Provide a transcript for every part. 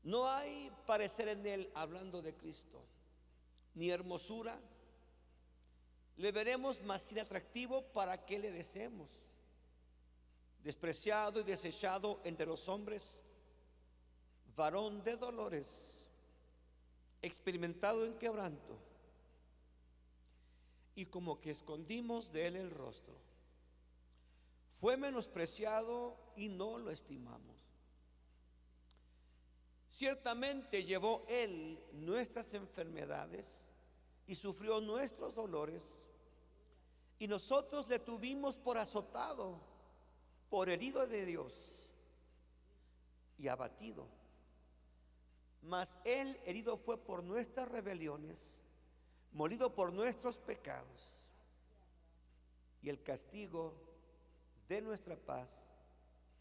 No hay parecer en él, hablando de Cristo, ni hermosura. Le veremos más sin atractivo para que le deseemos. Despreciado y desechado entre los hombres, varón de dolores, experimentado en quebranto, y como que escondimos de él el rostro. Fue menospreciado y no lo estimamos. Ciertamente llevó él nuestras enfermedades y sufrió nuestros dolores, y nosotros le tuvimos por azotado, por herido de Dios y abatido. Mas él herido fue por nuestras rebeliones, molido por nuestros pecados, y el castigo de nuestra paz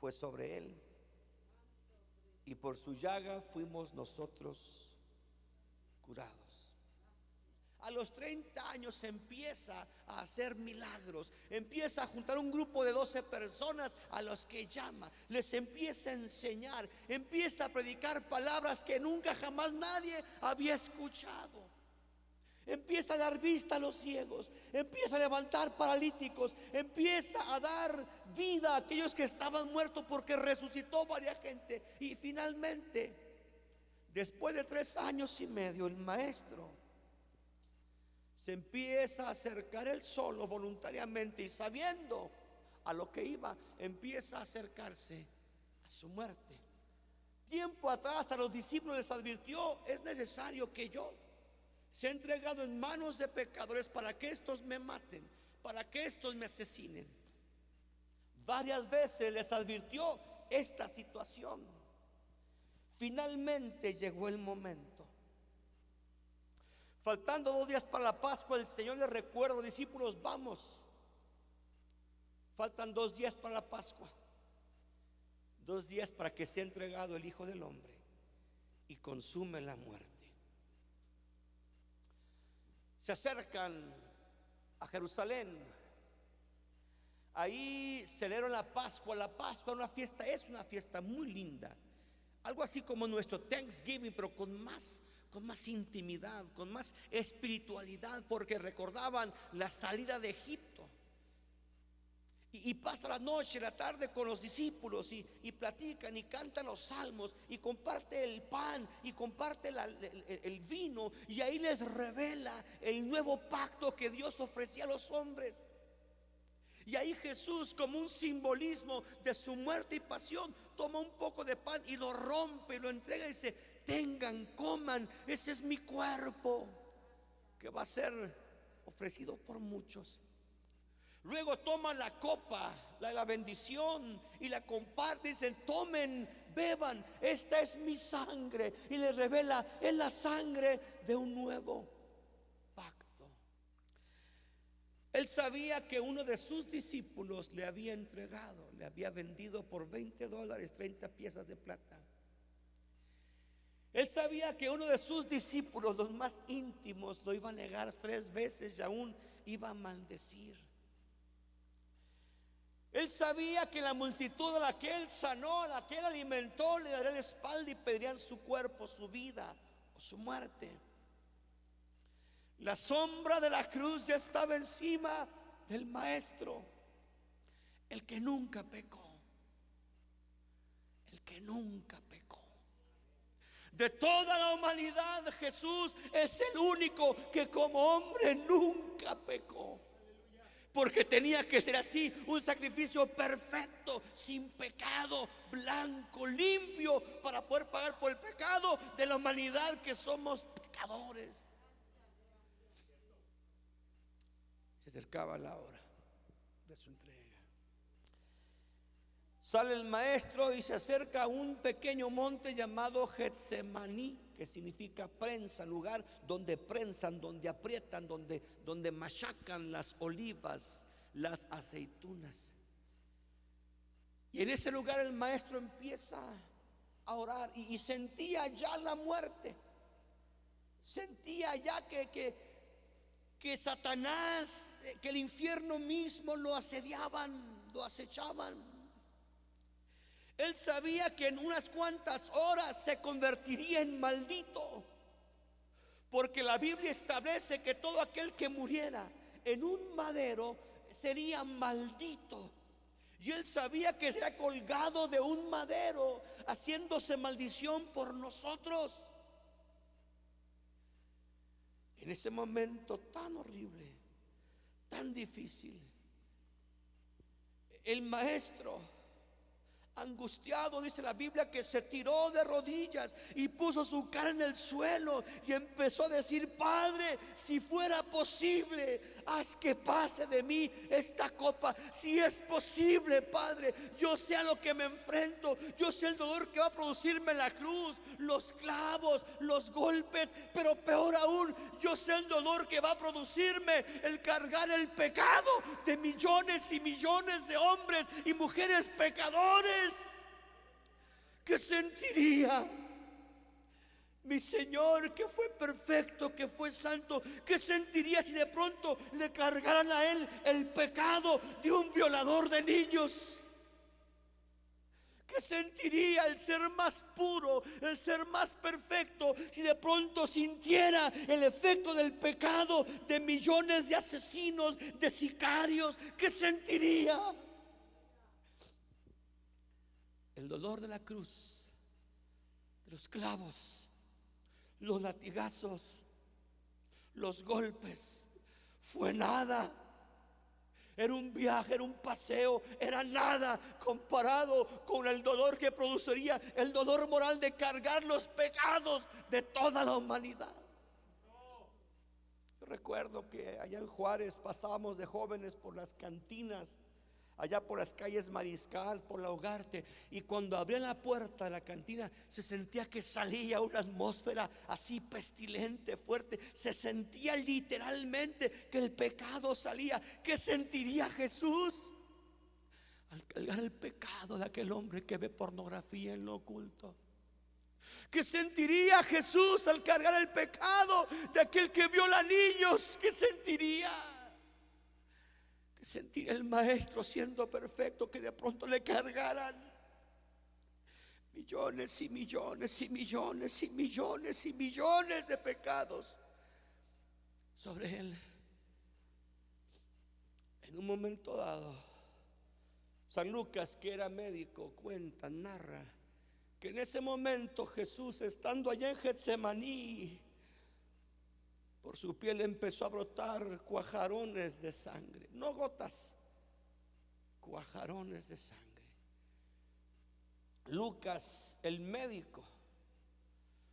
fue sobre él, y por su llaga fuimos nosotros curados. A los 30 años empieza a hacer milagros, empieza a juntar un grupo de 12 personas a los que llama, les empieza a enseñar, empieza a predicar palabras que nunca jamás nadie había escuchado. Empieza a dar vista a los ciegos, empieza a levantar paralíticos, empieza a dar vida a aquellos que estaban muertos, porque resucitó varias gente. Y finalmente, después de 3 años y medio, el maestro se empieza a acercar él solo, voluntariamente, y sabiendo a lo que iba, empieza a acercarse a su muerte. Tiempo atrás a los discípulos les advirtió: es necesario que yo sea entregado en manos de pecadores para que estos me maten, para que estos me asesinen. Varias veces les advirtió esta situación. Finalmente llegó el momento. Faltando 2 días para la Pascua, el Señor les recuerda a los discípulos: vamos, faltan 2 días para la Pascua, 2 días para que sea entregado el Hijo del Hombre y consume la muerte. Se acercan a Jerusalén. Ahí celebran la Pascua. La Pascua es una fiesta muy linda, algo así como nuestro Thanksgiving, pero con más intimidad, con más espiritualidad, porque recordaban la salida de Egipto. Y pasa la noche, la tarde con los discípulos, y platican y cantan los salmos, y comparte el pan y comparte el vino, y ahí les revela el nuevo pacto que Dios ofrecía a los hombres. Y ahí Jesús, como un simbolismo de su muerte y pasión, toma un poco de pan y lo rompe y lo entrega y dice: tengan, coman, ese es mi cuerpo, que va a ser ofrecido por muchos. Luego toma la copa, la bendición, y la comparte y dicen: tomen, beban, esta es mi sangre. Y les revela: es la sangre de un nuevo pacto. Él sabía que uno de sus discípulos le había entregado, le había vendido por $20, 30 piezas de plata. Él sabía que uno de sus discípulos, los más íntimos, lo iba a negar 3 veces y aún iba a maldecir. Él sabía que la multitud a la que él sanó, a la que él alimentó, le daría la espalda y pedirían su cuerpo, su vida o su muerte. La sombra de la cruz ya estaba encima del maestro, el que nunca pecó, el que nunca pecó. De toda la humanidad, Jesús es el único que como hombre nunca pecó, porque tenía que ser así, un sacrificio perfecto, sin pecado, blanco, limpio, para poder pagar por el pecado de la humanidad, que somos pecadores. Se acercaba la hora de su entrega. Sale el maestro y se acerca a un pequeño monte llamado Getsemaní, que significa prensa, lugar donde prensan, donde aprietan, donde machacan las olivas, las aceitunas. Y en ese lugar el maestro empieza a orar y sentía ya la muerte. Sentía ya que Satanás, que el infierno mismo lo asediaban, lo acechaban. Él sabía que en unas cuantas horas se convertiría en maldito, porque la Biblia establece que todo aquel que muriera en un madero sería maldito. Y él sabía que sería colgado de un madero, haciéndose maldición por nosotros. En ese momento tan horrible, tan difícil, el maestro, angustiado, dice la Biblia, que se tiró de rodillas y puso su cara en el suelo y empezó a decir: Padre, si fuera posible, haz que pase de mí esta copa. Si es posible, Padre, yo sé a lo que me enfrento, yo sé el dolor que va a producirme la cruz, los clavos, los golpes, pero peor aún, yo sé el dolor que va a producirme el cargar el pecado de millones y millones de hombres y mujeres pecadores. ¿Qué sentiría mi Señor, que fue perfecto, que fue santo? ¿Qué sentiría si de pronto le cargaran a Él el pecado de un violador de niños? ¿Qué sentiría el ser más puro, el ser más perfecto, si de pronto sintiera el efecto del pecado de millones de asesinos, de sicarios? ¿Qué sentiría? El dolor de la cruz, de los clavos, los latigazos, los golpes, fue nada. Era un viaje, era un paseo, era nada comparado con el dolor que produciría el dolor moral de cargar los pecados de toda la humanidad. Yo recuerdo que allá en Juárez pasábamos de jóvenes por las cantinas, allá por las calles Mariscal, por la Ugarte, y cuando abría la puerta de la cantina se sentía que salía una atmósfera así pestilente, fuerte. Se sentía literalmente que el pecado salía. ¿Qué sentiría Jesús al cargar el pecado de aquel hombre que ve pornografía en lo oculto? ¿Qué sentiría Jesús al cargar el pecado de aquel que viola niños? ¿Qué sentiría? Sentir el maestro siendo perfecto, que de pronto le cargaran millones y millones y millones y millones y millones de pecados sobre él? En un momento dado, San Lucas, que era médico, cuenta, narra que en ese momento Jesús, estando allá en Getsemaní, por su piel empezó a brotar cuajarones de sangre, no gotas, cuajarones de sangre. Lucas, el médico,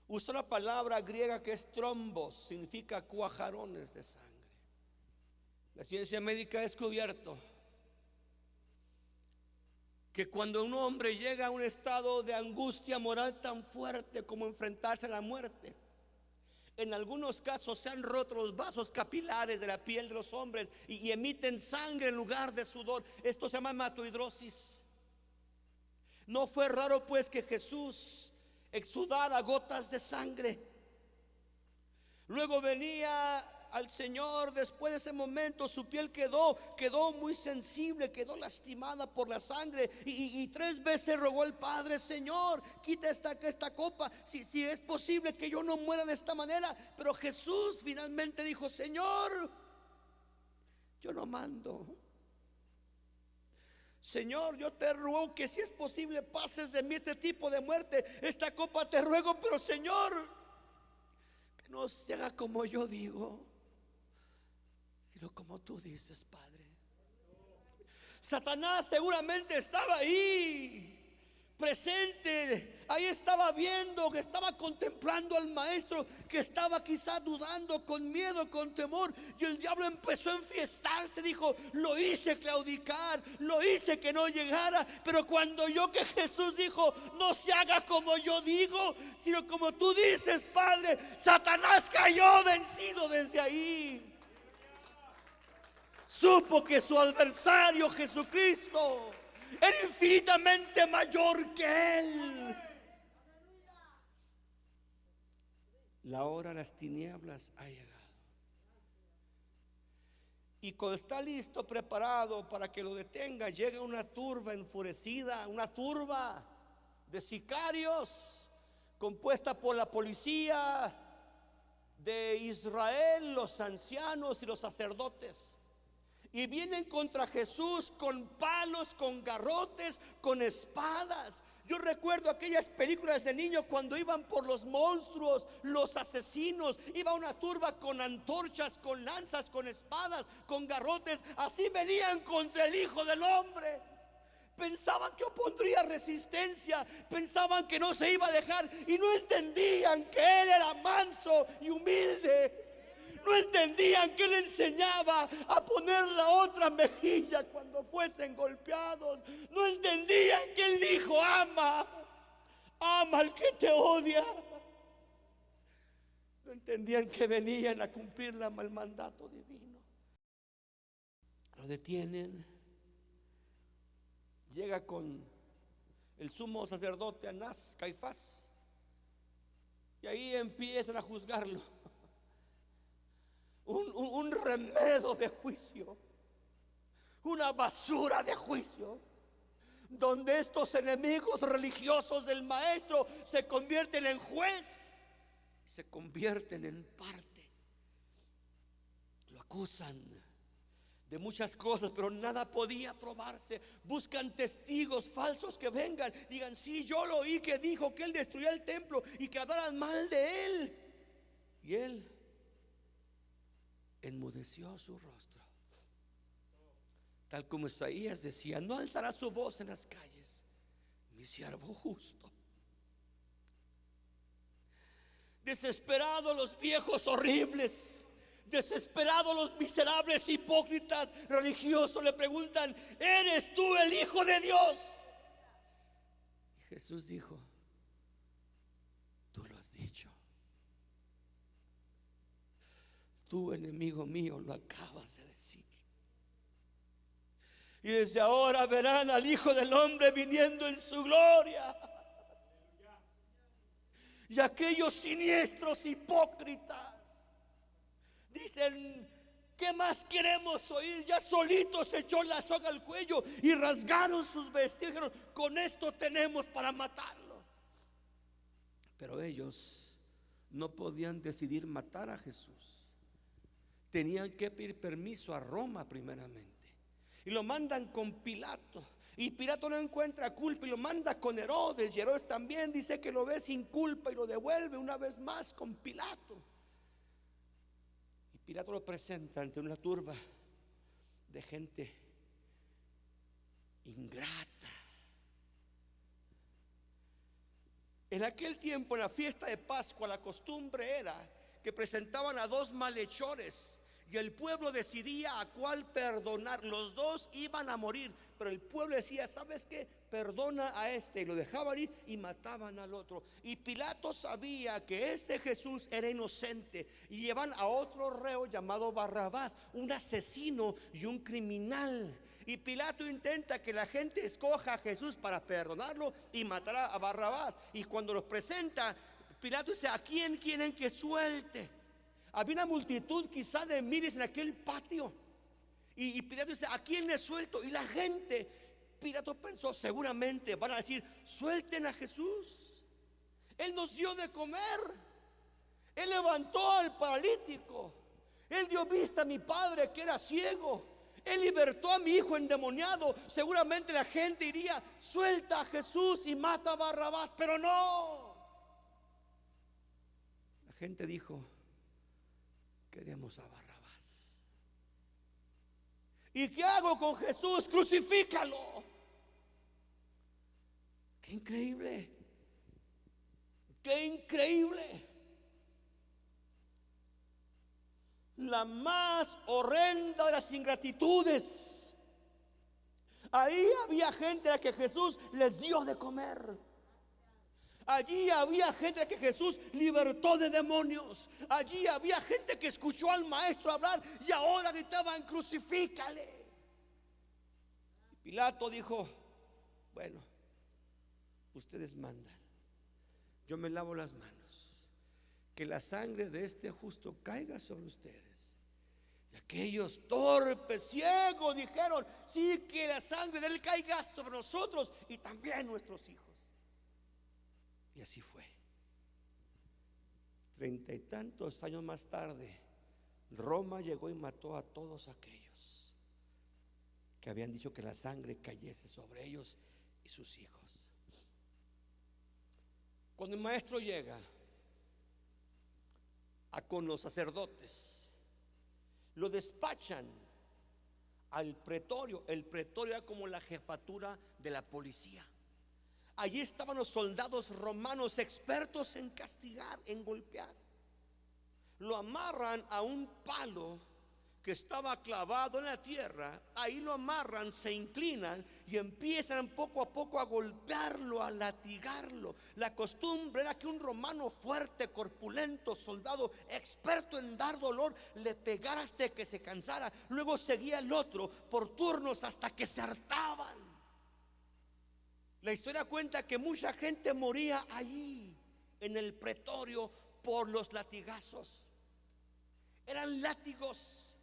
usa la palabra griega que es trombos, significa cuajarones de sangre. La ciencia médica ha descubierto que cuando un hombre llega a un estado de angustia moral tan fuerte como enfrentarse a la muerte, en algunos casos se han roto los vasos capilares de la piel de los hombres y emiten sangre en lugar de sudor. Esto se llama hematohidrosis. No fue raro pues que Jesús exudara gotas de sangre. Luego venía al Señor, después de ese momento su piel quedó muy sensible, quedó lastimada por la sangre, y 3 veces rogó al Padre: Señor, quita esta copa, si es posible que yo no muera de esta manera. Pero Jesús finalmente dijo: Señor, yo no mando. Señor, yo te ruego que si es posible pases de mí este tipo de muerte, esta copa te ruego, pero Señor, que no se haga como yo digo, sino como tú dices, Padre. Satanás seguramente estaba ahí presente, ahí estaba viendo, que estaba contemplando al maestro, que estaba quizá dudando, con miedo, con temor. Y el diablo empezó a enfiestarse, dijo: lo hice claudicar, lo hice que no llegara. Pero cuando oyó que Jesús dijo: no se haga como yo digo, sino como tú dices, Padre, Satanás cayó vencido desde ahí. Supo que su adversario Jesucristo era infinitamente mayor que él. La hora de las tinieblas ha llegado. Y cuando está listo, preparado para que lo detenga, llega una turba enfurecida, una turba de sicarios compuesta por la policía de Israel, los ancianos y los sacerdotes. Y vienen contra Jesús con palos, con garrotes, con espadas. Yo recuerdo aquellas películas de niño cuando iban por los monstruos, los asesinos. Iba una turba con antorchas, con lanzas, con espadas, con garrotes. Así venían contra el Hijo del Hombre. Pensaban que opondría resistencia, pensaban que no se iba a dejar y no entendían que Él era manso y humilde. No entendían que Él enseñaba a poner la otra mejilla cuando fuesen golpeados. No entendían que Él dijo: ama al que te odia. No entendían que venían a cumplir el mandato divino. Lo detienen. Llega con el sumo sacerdote Anás, Caifás, y ahí empiezan a juzgarlo. Un remedo de juicio, una basura de juicio, donde estos enemigos religiosos del maestro se convierten en juez, se convierten en parte. Lo acusan de muchas cosas, pero nada podía probarse. Buscan testigos falsos que vengan, digan: sí, yo lo oí que dijo que Él destruyó el templo, y que hablaran mal de Él. Y Él enmudeció su rostro, tal como Isaías decía: no alzará su voz en las calles, mi siervo justo. Desesperados los viejos horribles, desesperados los miserables hipócritas religiosos le preguntan: ¿eres tú el Hijo de Dios? Y Jesús dijo: tú lo has dicho. Tú, enemigo mío, lo acabas de decir. Y desde ahora verán al Hijo del Hombre viniendo en su gloria. Y aquellos siniestros hipócritas dicen: ¿qué más queremos oír? Ya solitos se echó la soga al cuello y rasgaron sus vestidos. Dijeron: con esto tenemos para matarlo. Pero ellos no podían decidir matar a Jesús. Tenían que pedir permiso a Roma primeramente. Y lo mandan con Pilato. Y Pilato no encuentra culpa y lo manda con Herodes. Y Herodes también dice que lo ve sin culpa y lo devuelve una vez más con Pilato. Y Pilato lo presenta ante una turba de gente ingrata. En aquel tiempo, en la fiesta de Pascua, la costumbre era que presentaban a dos malhechores y el pueblo decidía a cuál perdonar. Los dos iban a morir, pero el pueblo decía: ¿sabes qué? Perdona a este. Y lo dejaban ir y mataban al otro. Y Pilato sabía que ese Jesús era inocente, y llevan a otro reo llamado Barrabás, un asesino y un criminal. Y Pilato intenta que la gente escoja a Jesús para perdonarlo y matar a Barrabás. Y cuando los presenta, Pilato dice: ¿a quién quieren que suelte? Había una multitud quizá de miles en aquel patio. Y Pilato dice: ¿a quién le suelto? Y la gente, Pilato pensó: seguramente van a decir: suelten a Jesús. Él nos dio de comer. Él levantó al paralítico. Él dio vista a mi padre que era ciego. Él libertó a mi hijo endemoniado. Seguramente la gente diría: suelta a Jesús y mata a Barrabás. Pero no. La gente dijo: queremos a Barrabás. ¿Y qué hago con Jesús? Crucifícalo. Qué increíble. Qué increíble. La más horrenda de las ingratitudes. Ahí había gente a la que Jesús les dio de comer. Allí había gente que Jesús libertó de demonios. Allí había gente que escuchó al maestro hablar y ahora gritaban: crucifícale. Y Pilato dijo: bueno, ustedes mandan, yo me lavo las manos, que la sangre de este justo caiga sobre ustedes. Y aquellos torpes, ciegos, dijeron: sí, que la sangre de él caiga sobre nosotros y también nuestros hijos. Y así fue. 30 y tantos años más tarde, Roma llegó y mató a todos aquellos que habían dicho que la sangre cayese sobre ellos y sus hijos. Cuando el maestro llega con los sacerdotes, lo despachan al pretorio. El pretorio era como la jefatura de la policía. Allí estaban los soldados romanos expertos en castigar, en golpear. Lo amarran a un palo que estaba clavado en la tierra. Ahí lo amarran, se inclinan y empiezan poco a poco a golpearlo, a latigarlo. La costumbre era que un romano fuerte, corpulento, soldado experto en dar dolor, le pegara hasta que se cansara. Luego seguía el otro por turnos hasta que se hartaban. La historia cuenta que mucha gente moría allí en el pretorio por los latigazos. Eran látigos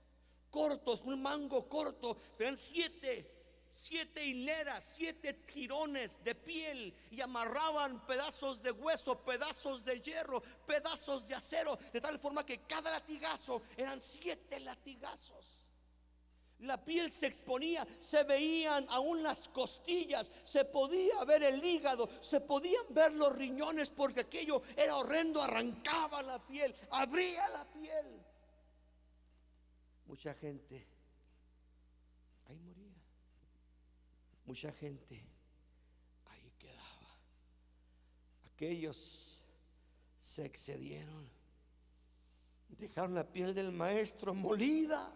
cortos, un mango corto, eran siete hileras, 7 tirones de piel, y amarraban pedazos de hueso, pedazos de hierro, pedazos de acero, de tal forma que cada latigazo eran 7 latigazos. La piel se exponía, se veían aún las costillas, se podía ver el hígado, se podían ver los riñones, porque aquello era horrendo. Arrancaba la piel, abría la piel. Mucha gente ahí moría, mucha gente ahí quedaba. Aquellos se excedieron, dejaron la piel del maestro molida,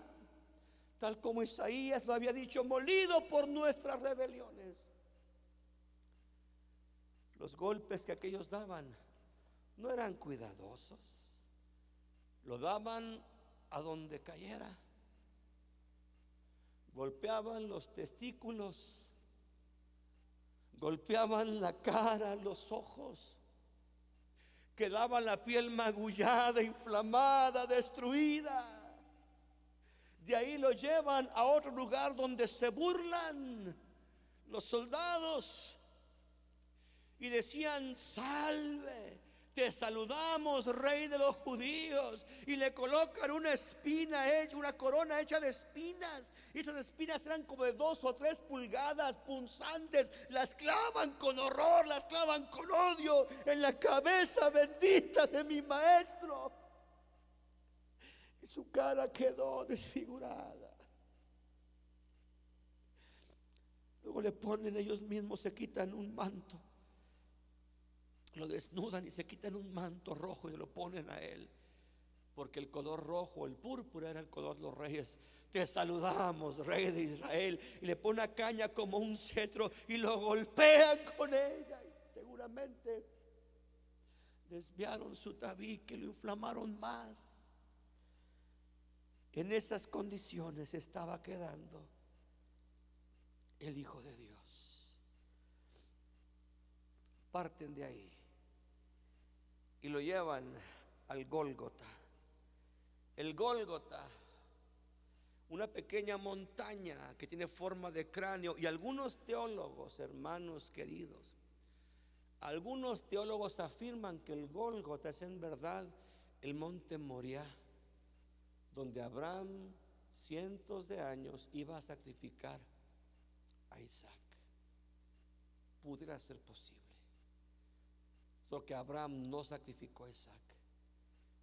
tal como Isaías lo había dicho: molido por nuestras rebeliones. Los golpes que aquellos daban no eran cuidadosos, lo daban a donde cayera. Golpeaban los testículos, golpeaban la cara, los ojos, quedaba la piel magullada, inflamada, destruida. De ahí lo llevan a otro lugar donde se burlan los soldados y decían: salve, te saludamos, rey de los judíos. Y le colocan una una corona hecha de espinas. Y esas espinas eran como de 2 o 3 pulgadas, punzantes. Las clavan con horror, las clavan con odio en la cabeza bendita de mi maestro. Y su cara quedó desfigurada. Luego le ponen, ellos mismos se quitan un manto, lo desnudan y se quitan un manto rojo y lo ponen a él, porque el color rojo, el púrpura, era el color de los reyes. Te saludamos, rey de Israel. Y le pone una caña como un cetro y lo golpean con ella. Y seguramente desviaron su tabique, lo inflamaron más. En esas condiciones estaba quedando el Hijo de Dios. Parten de ahí y lo llevan al Gólgota. El Gólgota, una pequeña montaña que tiene forma de cráneo. Y algunos teólogos, hermanos queridos, algunos teólogos afirman que el Gólgota es en verdad el monte Moriah, donde Abraham cientos de años iba a sacrificar a Isaac. Pudiera ser posible, solo que Abraham no sacrificó a Isaac,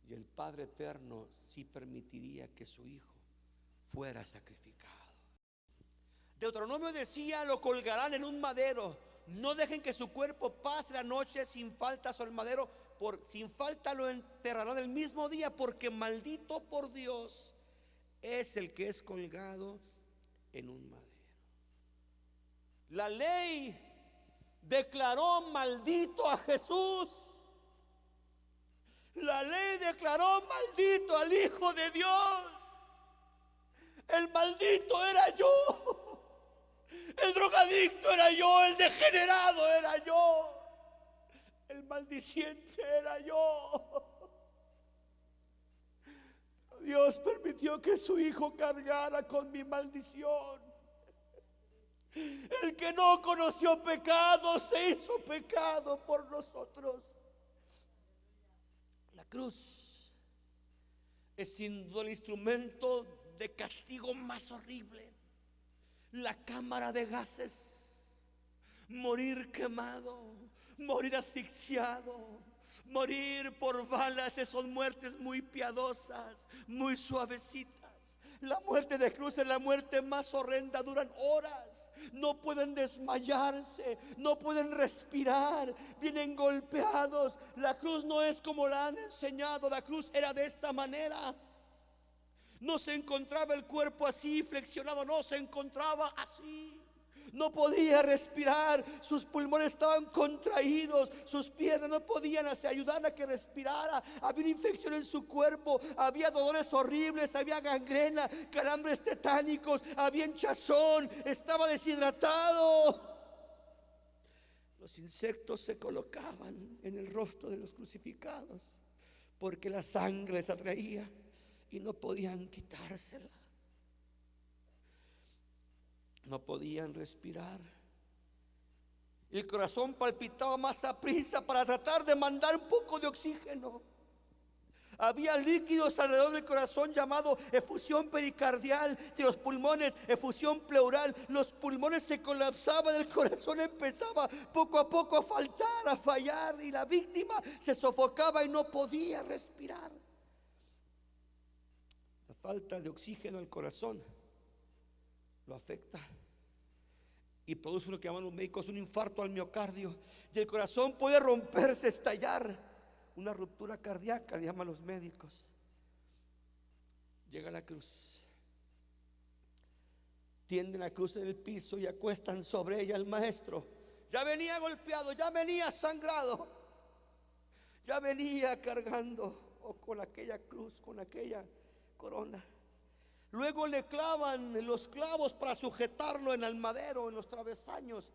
y el Padre Eterno sí permitiría que su hijo fuera sacrificado. Deuteronomio decía: lo colgarán en un madero, no dejen que su cuerpo pase la noche sin falta sobre el madero, sin falta lo enterrarán el mismo día, porque maldito por Dios es el que es colgado en un madero. La ley declaró maldito a Jesús. La ley declaró maldito al Hijo de Dios. El maldito era yo, el drogadicto era yo, el degenerado era yo, el maldiciente era yo. Dios permitió que su Hijo cargara con mi maldición. El que no conoció pecado se hizo pecado por nosotros. La cruz es sin duda el instrumento de castigo más horrible. La cámara de gases, morir quemado, morir asfixiado, morir por balas. Esas son muertes muy piadosas, muy suavecitas. La muerte de cruz es la muerte más horrenda, duran horas, no pueden desmayarse, no pueden respirar, vienen golpeados. La cruz no es como la han enseñado, la cruz era de esta manera. No se encontraba el cuerpo así flexionado, no, se encontraba así. No podía respirar, sus pulmones estaban contraídos, sus piernas no podían ayudar a que respirara. Había una infección en su cuerpo, había dolores horribles, había gangrena, calambres tetánicos, había hinchazón, estaba deshidratado. Los insectos se colocaban en el rostro de los crucificados porque la sangre les atraía y no podían quitársela. No podían respirar. El corazón palpitaba más aprisa para tratar de mandar un poco de oxígeno. Había líquidos alrededor del corazón llamado efusión pericardial, de los pulmones, efusión pleural. Los pulmones se colapsaban, el corazón empezaba poco a poco a faltar, a fallar, y la víctima se sofocaba y no podía respirar. La falta de oxígeno al corazón lo afecta y produce lo que llaman los médicos un infarto al miocardio, y el corazón puede romperse, estallar, una ruptura cardíaca, le llaman los médicos. Llega la cruz, tienden la cruz en el piso y acuestan sobre ella al maestro. Ya venía golpeado, ya venía sangrado, ya venía cargando con aquella cruz, con aquella corona. Luego le clavan los clavos para sujetarlo en el madero, en los travesaños.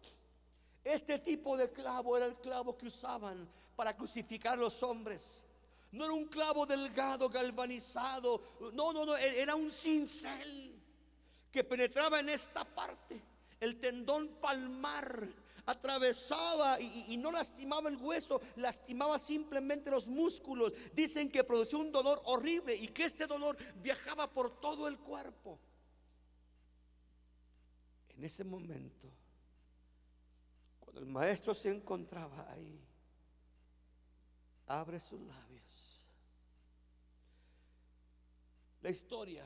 Este tipo de clavo era el clavo que usaban para crucificar a los hombres. No era un clavo delgado, galvanizado. No, era un cincel que penetraba en esta parte, el tendón palmar. Atravesaba y no lastimaba el hueso, lastimaba simplemente los músculos. Dicen que producía un dolor horrible y que este dolor viajaba por todo el cuerpo. En ese momento, cuando el maestro se encontraba ahí, abre sus labios. La historia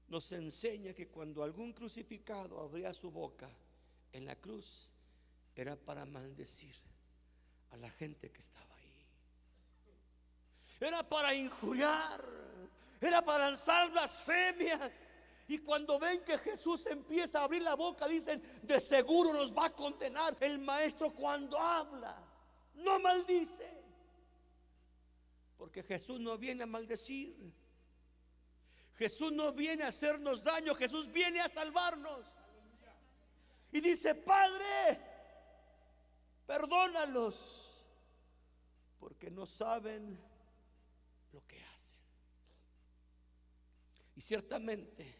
nos enseña que cuando algún crucificado abría su boca en la cruz, era para maldecir a la gente que estaba ahí, era para injuriar, era para lanzar blasfemias. Y cuando ven que Jesús empieza a abrir la boca, dicen: de seguro nos va a condenar. El maestro, cuando habla, no maldice, porque Jesús no viene a maldecir, Jesús no viene a hacernos daño, Jesús viene a salvarnos. Y dice: Padre, perdónalos, porque no saben lo que hacen. Y ciertamente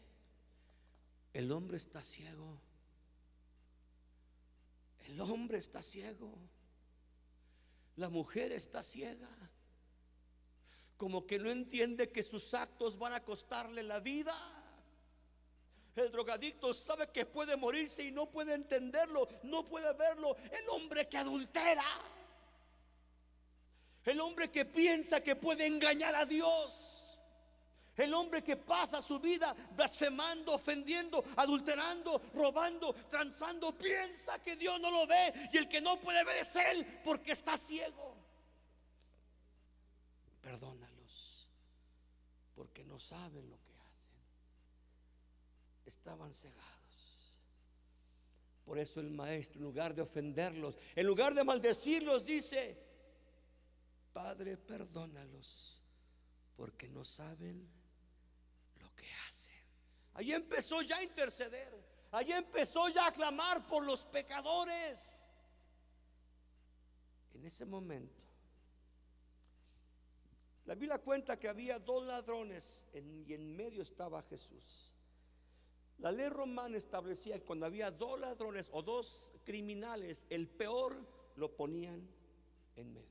el hombre está ciego. El hombre está ciego. La mujer está ciega. Como que no entiende que sus actos van a costarle la vida. El drogadicto sabe que puede morirse y no puede entenderlo, no puede verlo. El hombre que adultera, el hombre que piensa que puede engañar a Dios, el hombre que pasa su vida blasfemando, ofendiendo, adulterando, robando, transando, piensa que Dios no lo ve, y el que no puede ver es él, porque está ciego. Perdónalos, porque no saben lo que hacen. Estaban cegados. Por eso el maestro, en lugar de ofenderlos, en lugar de maldecirlos, dice: Padre, perdónalos, porque no saben lo que hacen. Allí empezó ya a interceder, allí empezó ya a clamar por los pecadores. En ese momento, la Biblia cuenta que había dos ladrones y en medio estaba Jesús. La ley romana establecía que cuando había dos ladrones o dos criminales, el peor lo ponían en medio.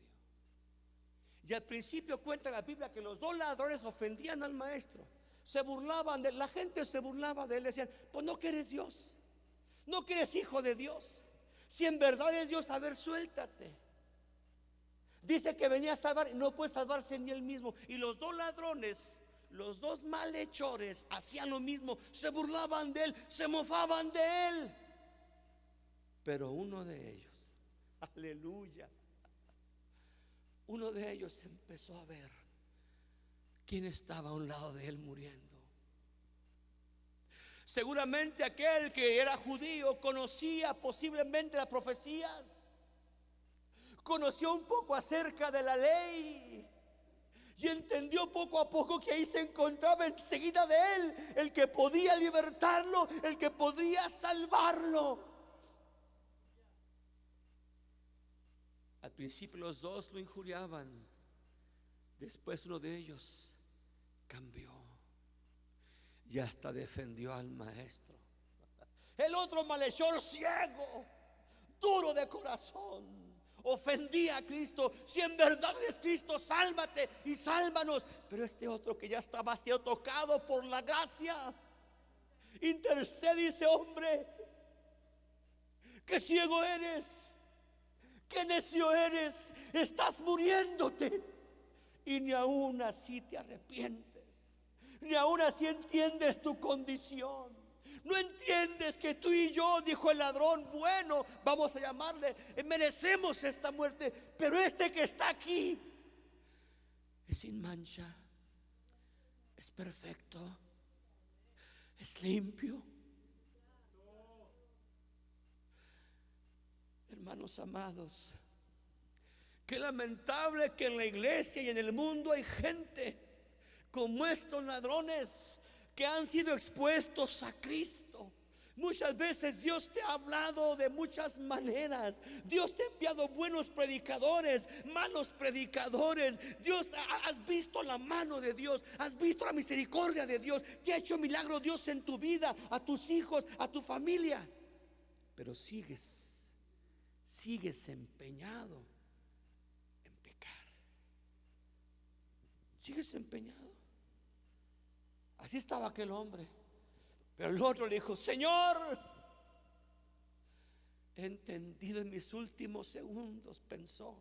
Y al principio cuenta la Biblia que los dos ladrones ofendían al maestro, se burlaban de él, la gente se burlaba de él, decían: pues no que eres Dios, no que eres hijo de Dios. Si en verdad es Dios, a ver, suéltate. Dice que venía a salvar y no puede salvarse ni él mismo. Y los dos ladrones, los dos malhechores, hacían lo mismo, se burlaban de él, se mofaban de él. Pero uno de ellos, aleluya, uno de ellos empezó a ver quién estaba a un lado de él muriendo. Seguramente aquel que era judío conocía posiblemente las profecías, conoció un poco acerca de la ley y entendió poco a poco que ahí se encontraba enseguida de él el que podía libertarlo, el que podría salvarlo. Al principio los dos lo injuriaban, después uno de ellos cambió y hasta defendió al maestro. El otro malhechor, ciego, duro de corazón, ofendía a Cristo: si en verdad eres Cristo, sálvate y sálvanos. Pero este otro, que ya estaba siendo tocado por la gracia, intercede y dice: hombre, qué ciego eres, qué necio eres, estás muriéndote y ni aún así te arrepientes, ni aún así entiendes tu condición. No entiendes que tú y yo, dijo el ladrón, bueno, vamos a llamarle, merecemos esta muerte, pero este que está aquí es sin mancha, es perfecto, es limpio. Hermanos amados, qué lamentable que en la iglesia y en el mundo hay gente como estos ladrones que han sido expuestos a Cristo. Muchas veces Dios te ha hablado de muchas maneras. Dios te ha enviado buenos predicadores, malos predicadores. Dios, has visto la mano de Dios, has visto la misericordia de Dios. Te ha hecho milagros Dios en tu vida, a tus hijos, a tu familia. Pero sigues empeñado en pecar. Sigues empeñado. Así estaba aquel hombre. Pero el otro le dijo: Señor, he entendido en mis últimos segundos, pensó,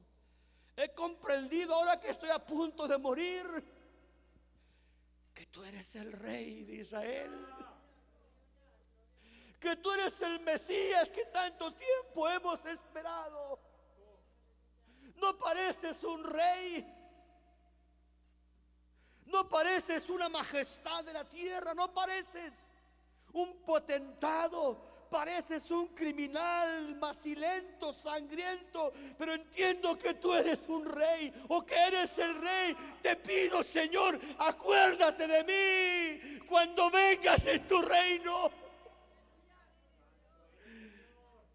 he comprendido ahora que estoy a punto de morir, que tú eres el Rey de Israel, que tú eres el Mesías que tanto tiempo hemos esperado. No pareces un rey, no pareces una majestad de la tierra, no pareces un potentado, pareces un criminal macilento, sangriento, pero entiendo que tú eres un rey, o que eres el rey. Te pido, Señor, acuérdate de mí cuando vengas en tu reino.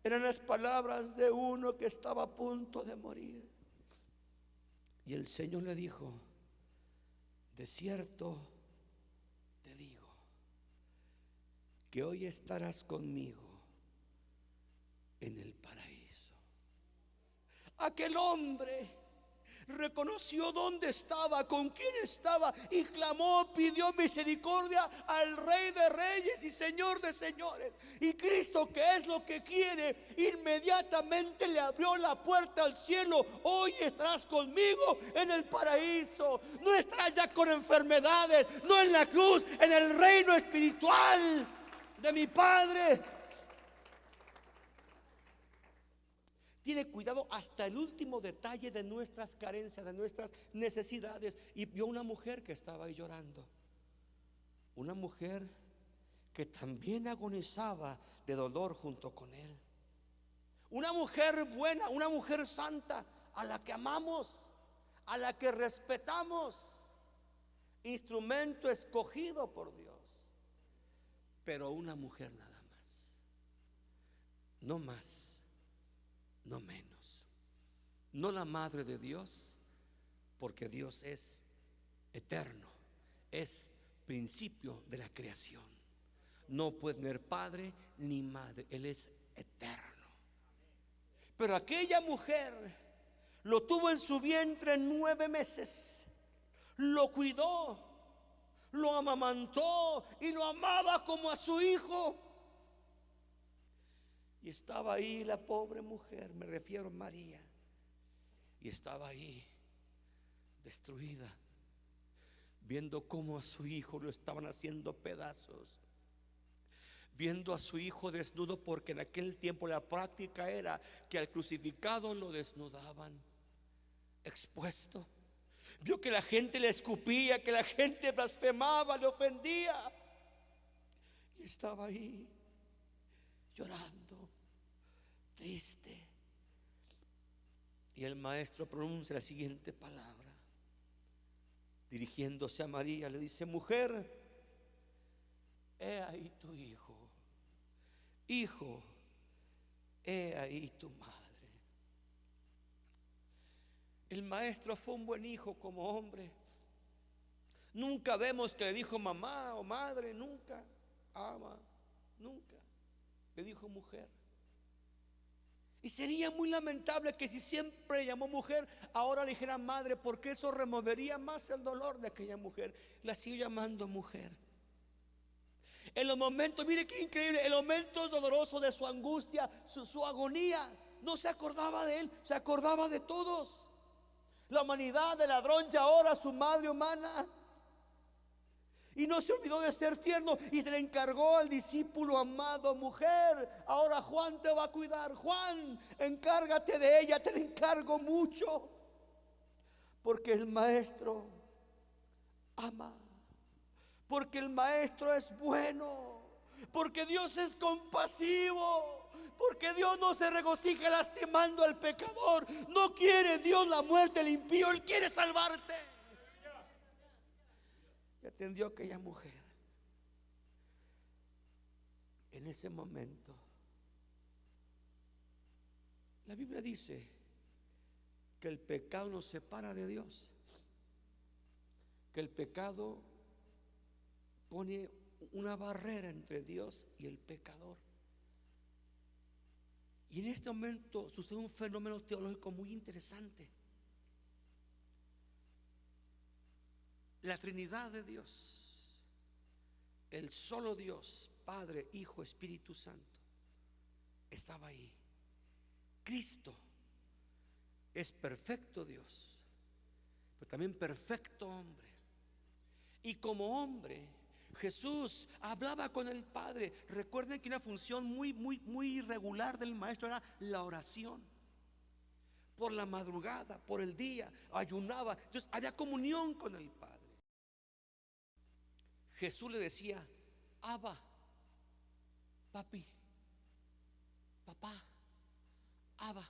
Eran las palabras de uno que estaba a punto de morir. Y el Señor le dijo: de cierto te digo que hoy estarás conmigo en el paraíso. Aquel hombre reconoció dónde estaba, con quién estaba, y clamó, pidió misericordia al Rey de Reyes y Señor de Señores. Y Cristo, que es lo que quiere, inmediatamente le abrió la puerta al cielo. Hoy estarás conmigo en el paraíso. No estarás ya con enfermedades, no en la cruz, en el reino espiritual de mi Padre. Tiene cuidado hasta el último detalle de nuestras carencias, de nuestras necesidades. Y vio una mujer que estaba ahí llorando. Una mujer que también agonizaba de dolor junto con él. Una mujer buena, una mujer santa, a la que amamos, a la que respetamos. Instrumento escogido por Dios. Pero una mujer nada más. No más. No menos. No la madre de Dios, porque Dios es eterno, es principio de la creación. no puede tener padre ni madre. Él es eterno. Pero aquella mujer lo tuvo en su vientre 9 meses, lo cuidó, lo amamantó y lo amaba como a su hijo. Y estaba ahí la pobre mujer, me refiero a María, y estaba ahí destruida, viendo cómo a su hijo lo estaban haciendo pedazos, viendo a su hijo desnudo, porque en aquel tiempo la práctica era que al crucificado lo desnudaban, expuesto. Vio que la gente le escupía, que la gente blasfemaba, le ofendía, y estaba ahí llorando, triste. Y el maestro pronuncia la siguiente palabra, dirigiéndose a María, le dice: mujer, he ahí tu hijo. Hijo, he ahí tu madre. El maestro fue un buen hijo como hombre. Nunca vemos que le dijo mamá o madre, nunca, ama, nunca. Le dijo mujer. Y sería muy lamentable que si siempre llamó mujer, ahora le dijera madre, porque eso removería más el dolor de aquella mujer. La sigue llamando mujer. En los momentos, mire qué increíble, en los momentos dolorosos de su angustia, su agonía, no se acordaba de él, se acordaba de todos. La humanidad de ladrón ya ahora su madre humana. Y no se olvidó de ser tierno y se le encargó al discípulo amado: mujer, ahora Juan te va a cuidar. Juan, encárgate de ella, te la encargo mucho. Porque el maestro ama, porque el maestro es bueno, porque Dios es compasivo, porque Dios no se regocija lastimando al pecador. No quiere Dios la muerte del impío, Él quiere salvarte. Y atendió a aquella mujer. En ese momento, la Biblia dice que el pecado nos separa de Dios, que el pecado pone una barrera entre Dios y el pecador. Y en este momento sucede un fenómeno teológico muy interesante. La Trinidad de Dios, el solo Dios, Padre, Hijo, Espíritu Santo, estaba ahí. Cristo es perfecto Dios, pero también perfecto hombre. Y como hombre, Jesús hablaba con el Padre. Recuerden que una función muy regular del maestro era la oración. Por la madrugada, por el día, ayunaba. Entonces había comunión con el Padre. Jesús le decía: Abba, papi, papá, Abba.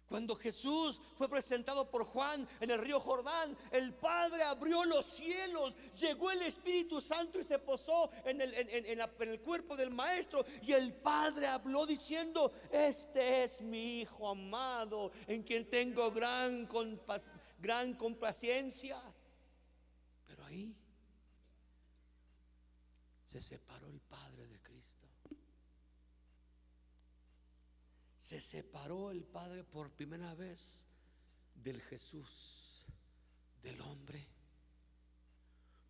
Cuando Jesús fue presentado por Juan en el río Jordán, el Padre abrió los cielos, llegó el Espíritu Santo y se posó en el cuerpo del Maestro. Y el Padre habló diciendo: este es mi Hijo amado, en quien tengo gran complacencia. Pero ahí se separó el Padre de Cristo. Se separó el Padre por primera vez del Jesús, del hombre.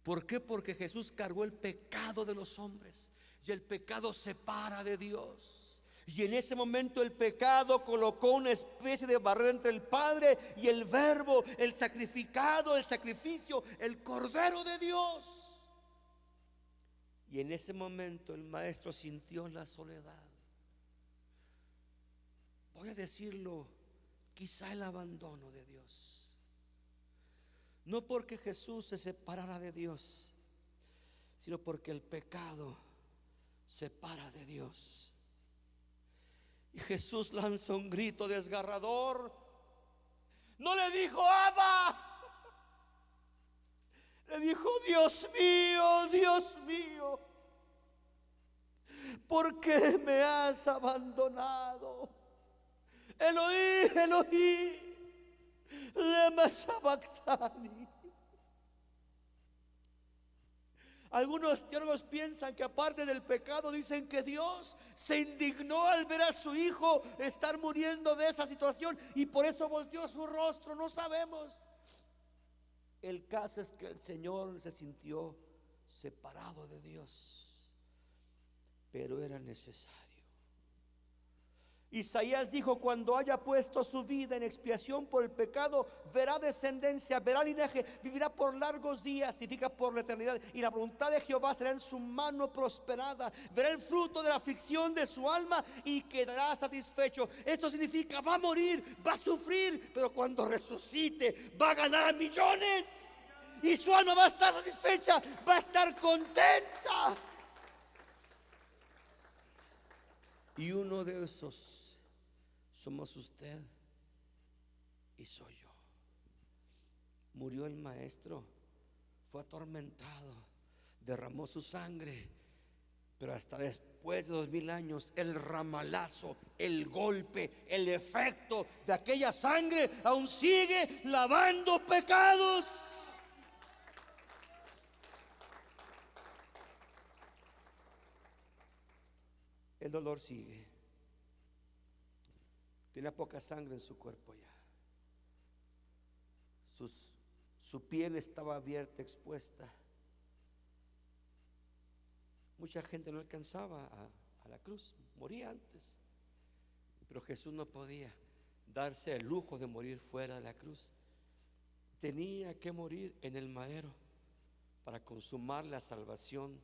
¿Por qué? Porque Jesús cargó el pecado de los hombres, y el pecado separa de Dios. Y en ese momento el pecado colocó una especie de barrera entre el Padre y el Verbo, el sacrificado, el sacrificio, el Cordero de Dios. Y en ese momento el Maestro sintió la soledad. Voy a decirlo, quizá el abandono de Dios. No porque Jesús se separara de Dios, sino porque el pecado separa de Dios. Y Jesús lanza un grito desgarrador. No le dijo Abba, le dijo: Dios mío, ¿por qué me has abandonado? Eloí, lema sabactani. Algunos teólogos piensan que aparte del pecado, dicen que Dios se indignó al ver a su hijo estar muriendo de esa situación y por eso volteó su rostro. No sabemos. El caso es que el Señor se sintió separado de Dios, pero era necesario. Isaías dijo: cuando haya puesto su vida en expiación por el pecado, verá descendencia, verá linaje, vivirá por largos días, significa por la eternidad, y la voluntad de Jehová será en su mano prosperada. Verá el fruto de la aflicción de su alma y quedará satisfecho. Esto significa: va a morir, va a sufrir, pero cuando resucite va a ganar millones y su alma va a estar satisfecha, va a estar contenta. Y uno de esos somos usted y soy yo. Murió el maestro, fue atormentado, derramó su sangre, pero hasta después de 2000 años el ramalazo, el golpe, el efecto de aquella sangre aún sigue lavando pecados. El dolor sigue. Tenía poca sangre en su cuerpo ya. Su piel estaba abierta, expuesta. Mucha gente no alcanzaba a la cruz, moría antes. Pero Jesús no podía darse el lujo de morir fuera de la cruz. Tenía que morir en el madero para consumar la salvación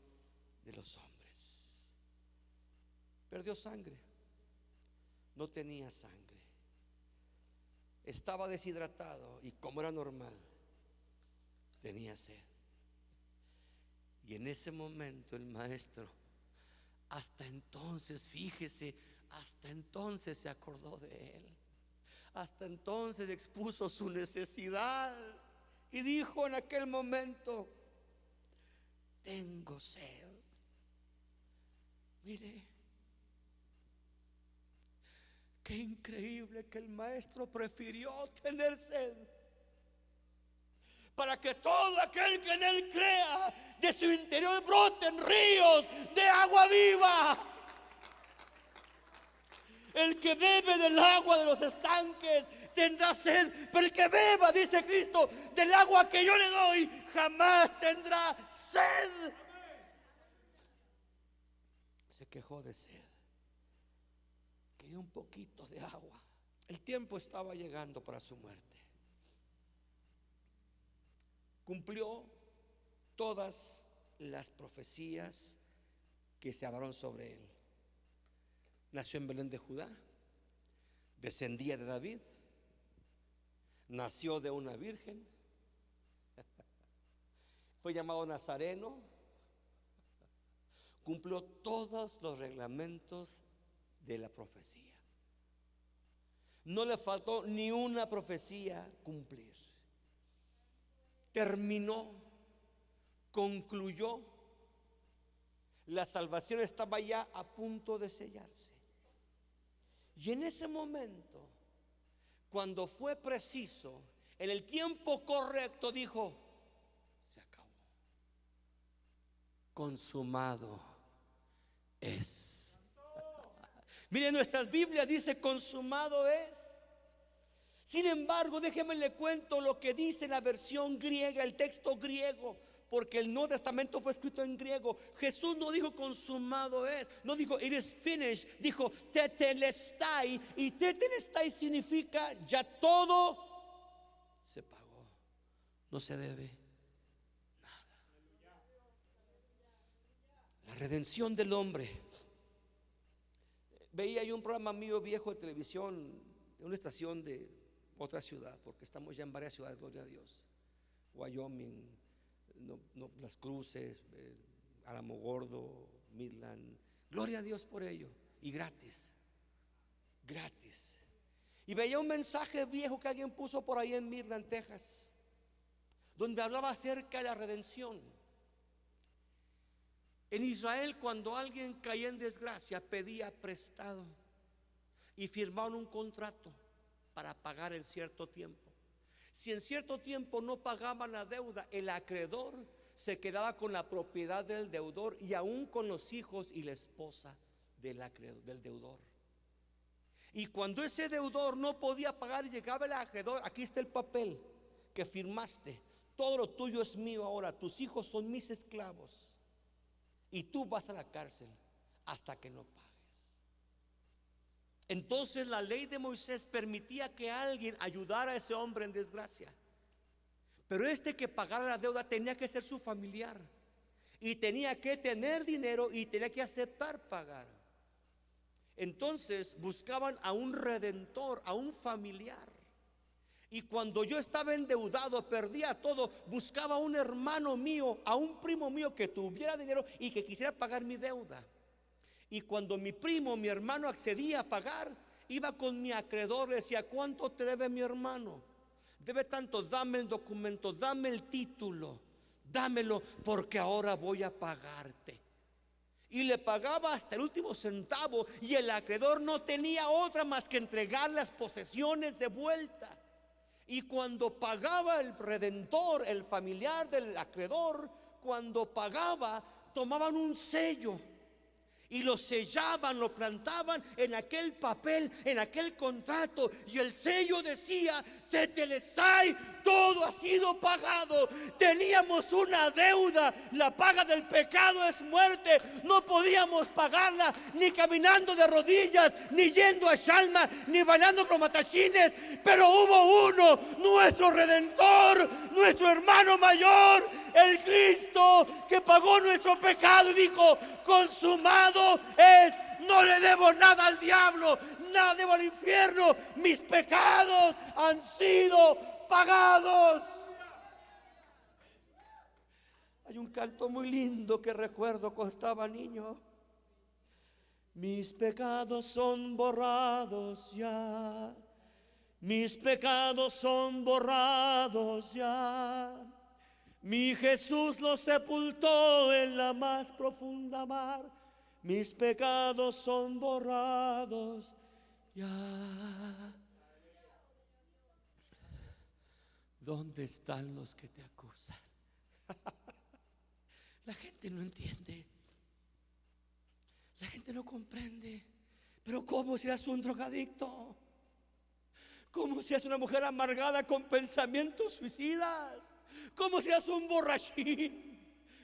de los hombres. Perdió sangre, no tenía sangre, estaba deshidratado y, como era normal, tenía sed. Y en ese momento el maestro, hasta entonces, fíjese, hasta entonces se acordó de él, hasta entonces expuso su necesidad y dijo en aquel momento: tengo sed. Mire, qué increíble que el maestro prefirió tener sed para que todo aquel que en él crea, de su interior broten ríos de agua viva. El que bebe del agua de los estanques tendrá sed, pero el que beba, dice Cristo, del agua que yo le doy, jamás tendrá sed. Se quejó de sed, quería un poquito de agua. El tiempo estaba llegando para su muerte. Cumplió todas las profecías que se hablaron sobre él. Nació en Belén de Judá, descendía de David, nació de una virgen, fue llamado Nazareno, cumplió todos los reglamentos de la profecía. No le faltó ni una profecía cumplir. Terminó, concluyó. La salvación estaba ya a punto de sellarse. Y en ese momento, cuando fue preciso, en el tiempo correcto, dijo: se acabó, consumado es. Miren, nuestras Biblias dice consumado es. Sin embargo, déjenme le cuento lo que dice la versión griega, el texto griego, porque el Nuevo Testamento fue escrito en griego. Jesús no dijo consumado es, no dijo it is finished, dijo tetelestai, y tetelestai significa ya todo se pagó, no se debe nada. La redención del hombre. Veía yo un programa mío viejo de televisión, en una estación de otra ciudad, porque estamos ya en varias ciudades, gloria a Dios. Wyoming, Las Cruces, Alamogordo, Midland, gloria a Dios por ello. Y gratis, gratis. Y veía un mensaje viejo que alguien puso por ahí en Midland, Texas, donde hablaba acerca de la redención. En Israel, cuando alguien caía en desgracia, pedía prestado y firmaban un contrato para pagar en cierto tiempo. Si en cierto tiempo no pagaban la deuda, el acreedor se quedaba con la propiedad del deudor y aún con los hijos y la esposa del deudor. Y cuando ese deudor no podía pagar, llegaba el acreedor: aquí está el papel que firmaste, todo lo tuyo es mío ahora, tus hijos son mis esclavos y tú vas a la cárcel hasta que no pagues. Entonces la ley de Moisés permitía que alguien ayudara a ese hombre en desgracia, pero que pagara la deuda tenía que ser su familiar y tenía que tener dinero y tenía que aceptar pagar. Entonces buscaban a un redentor, a un familiar. Y cuando yo estaba endeudado, perdía todo, buscaba a un hermano mío, a un primo mío que tuviera dinero y que quisiera pagar mi deuda. Y cuando mi primo, mi hermano accedía a pagar, iba con mi acreedor, le decía: ¿cuánto te debe mi hermano? Debe tanto, dame el documento, dame el título, dámelo, porque ahora voy a pagarte. Y le pagaba hasta el último centavo, y el acreedor no tenía otra más que entregar las posesiones de vuelta. Y cuando pagaba el redentor, el familiar del acreedor, cuando pagaba, tomaban un sello y lo sellaban, lo plantaban en aquel papel, en aquel contrato, y el sello decía: Tetelestai, todo ha sido pagado. Teníamos una deuda, la paga del pecado es muerte. No podíamos pagarla ni caminando de rodillas, ni yendo a Shalma, ni bailando con matachines. Pero hubo uno, nuestro redentor, nuestro hermano mayor, el Cristo, que pagó nuestro pecado y dijo: consumado es. No le debo nada al diablo, nada debo al infierno. Mis pecados han sido pagados. Hay un canto muy lindo que recuerdo cuando estaba niño: mis pecados son borrados ya, mis pecados son borrados ya. Mi Jesús los sepultó en la más profunda mar. Mis pecados son borrados ya. ¿Dónde están los que te acusan? La gente no entiende, la gente no comprende. Pero ¿cómo si eres un drogadicto? ¿Cómo si eres una mujer amargada con pensamientos suicidas? ¿Cómo si eres un borrachín?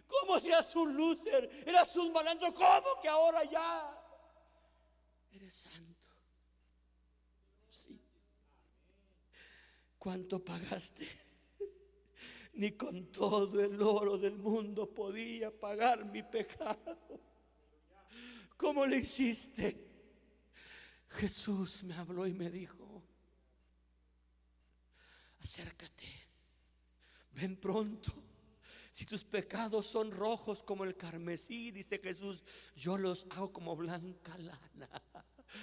¿Cómo si eras un loser? Eras un malandro. ¿Cómo que ahora ya eres santo? Sí. ¿Cuánto pagaste? Ni con todo el oro del mundo podía pagar mi pecado. ¿Cómo le hiciste? Jesús me habló y me dijo: acércate, ven pronto. Si tus pecados son rojos como el carmesí, dice Jesús, yo los hago como blanca lana.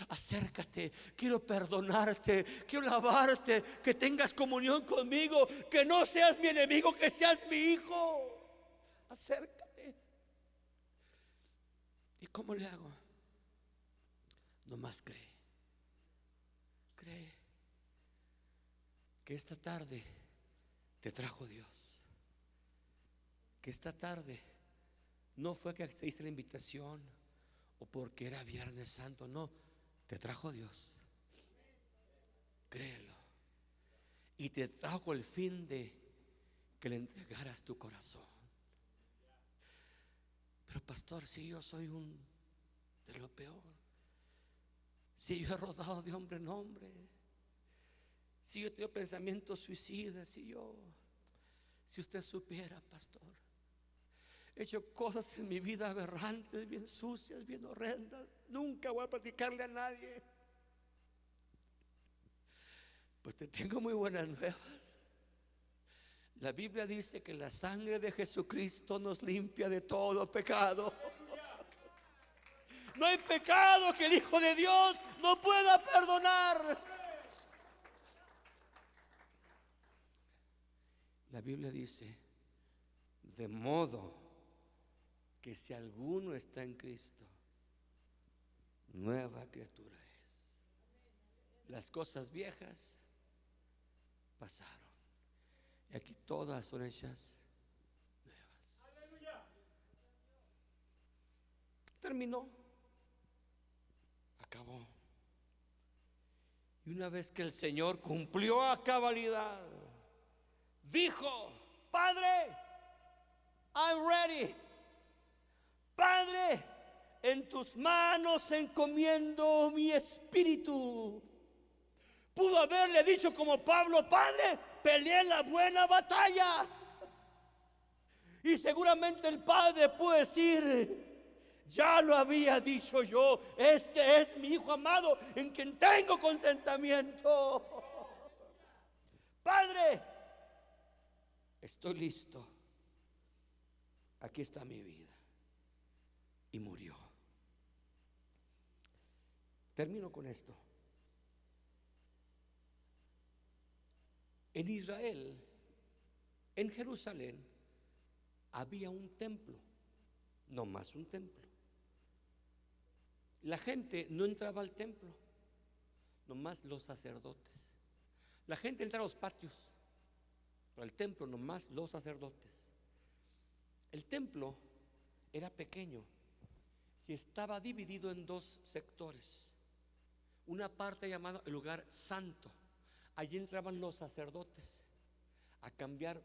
Acércate, quiero perdonarte, quiero lavarte, que tengas comunión conmigo, que no seas mi enemigo, que seas mi hijo. Acércate. ¿Y cómo le hago? Nomás cree. Cree que esta tarde te trajo Dios. Que esta tarde no fue que se hizo la invitación o porque era Viernes Santo, no, te trajo Dios. Créelo. Y te trajo el fin de que le entregaras tu corazón. Pero pastor, si yo soy de lo peor, si yo he rodado de hombre en hombre, si yo tengo pensamientos suicidas, si usted supiera, pastor, he hecho cosas en mi vida aberrantes, bien sucias, bien horrendas. Nunca voy a platicarle a nadie. Pues te tengo muy buenas nuevas. La Biblia dice que la sangre de Jesucristo nos limpia de todo pecado. No hay pecado que el Hijo de Dios no pueda perdonar. La Biblia dice: de modo que si alguno está en Cristo, nueva criatura es. Las cosas viejas pasaron y aquí todas son hechas nuevas. terminó, acabó. Y una vez que el Señor cumplió a cabalidad, dijo: Padre, I'm ready. Padre, en tus manos encomiendo mi espíritu. Pudo haberle dicho como Pablo: Padre, peleé la buena batalla. Y seguramente el Padre puede decir: ya lo había dicho yo, este es mi Hijo amado en quien tengo contentamiento. Padre, estoy listo. Aquí está mi vida. Y murió. Termino con esto. En Israel, en Jerusalén, había un templo, no más un templo. La gente no entraba al templo, nomás los sacerdotes. La gente entraba a los patios, pero al templo nomás los sacerdotes. El templo era pequeño y estaba dividido en dos sectores. Una parte llamada el lugar santo. Allí entraban los sacerdotes a cambiar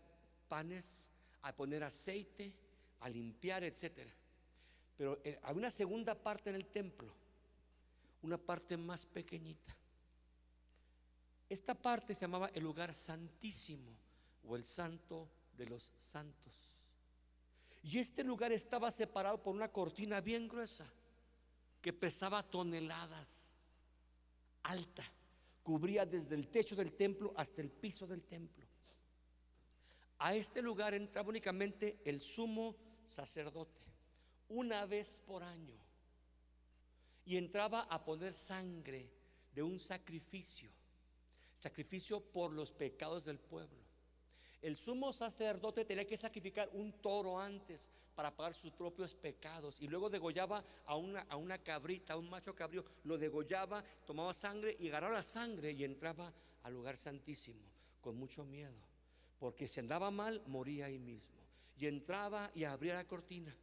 panes, a poner aceite, a limpiar, etcétera. Pero hay una segunda parte en el templo, una parte más pequeñita. Esta parte se llamaba el lugar santísimo o el santo de los santos. Y este lugar estaba separado por una cortina bien gruesa que pesaba toneladas, alta, cubría desde el techo del templo hasta el piso del templo. A este lugar entraba únicamente el sumo sacerdote una vez por año, y entraba a poner sangre de un sacrificio por los pecados del pueblo. El sumo sacerdote tenía que sacrificar un toro antes para pagar sus propios pecados, y luego degollaba a una cabrita, a un macho cabrío, lo degollaba, tomaba sangre y agarraba la sangre y entraba al lugar santísimo con mucho miedo, porque si andaba mal moría ahí mismo. Y entraba y abría la cortina,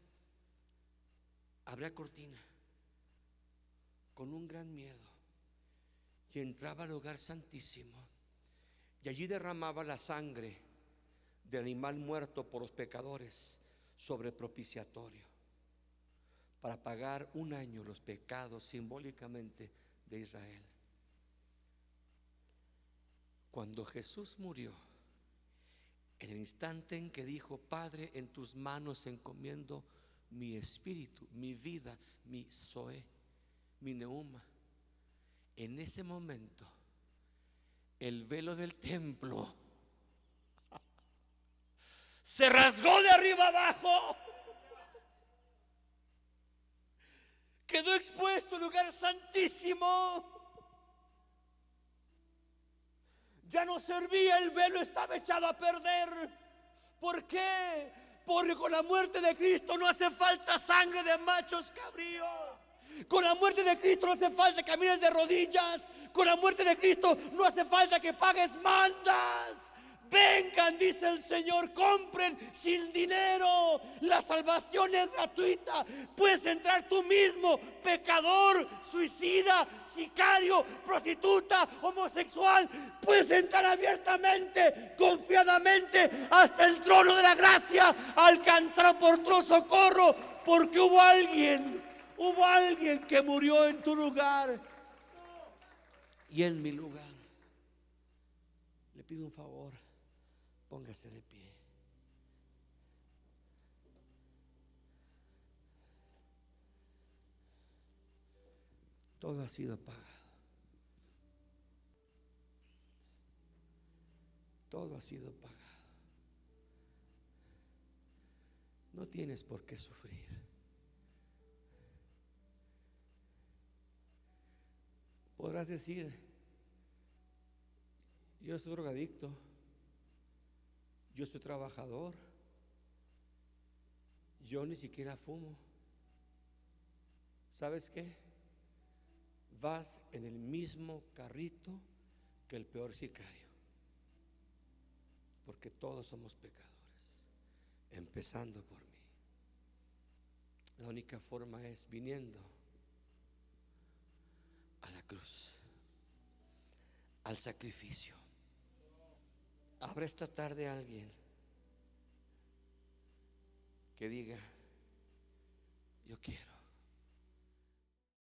con un gran miedo, y entraba al lugar santísimo, y allí derramaba la sangre del animal muerto por los pecadores sobre el propiciatorio, para pagar un año los pecados simbólicamente de Israel. Cuando Jesús murió, en el instante en que dijo: Padre, en tus manos encomiendo mi espíritu, mi vida, mi zoe, mi neuma, en ese momento el velo del templo se rasgó de arriba abajo. Quedó expuesto el lugar santísimo. Ya no servía, el velo estaba echado a perder. ¿Por qué? Porque con la muerte de Cristo no hace falta sangre de machos cabríos. Con la muerte de Cristo no hace falta que camines de rodillas. Con la muerte de Cristo no hace falta que pagues mandas. Vengan, dice el Señor, compren sin dinero. La salvación es gratuita. Puedes entrar tú mismo, pecador, suicida, sicario, prostituta, homosexual. Puedes entrar abiertamente, confiadamente, hasta el trono de la gracia, alcanzar oportuno socorro, porque hubo alguien que murió en tu lugar y en mi lugar. Le pido un favor. Póngase de pie. Todo ha sido pagado. Todo ha sido pagado. No tienes por qué sufrir. Podrás decir: yo soy drogadicto, yo soy trabajador, yo ni siquiera fumo. ¿Sabes qué? Vas en el mismo carrito que el peor sicario, porque todos somos pecadores, empezando por mí. La única forma es viniendo a la cruz, al sacrificio. Habrá esta tarde alguien que diga: yo quiero.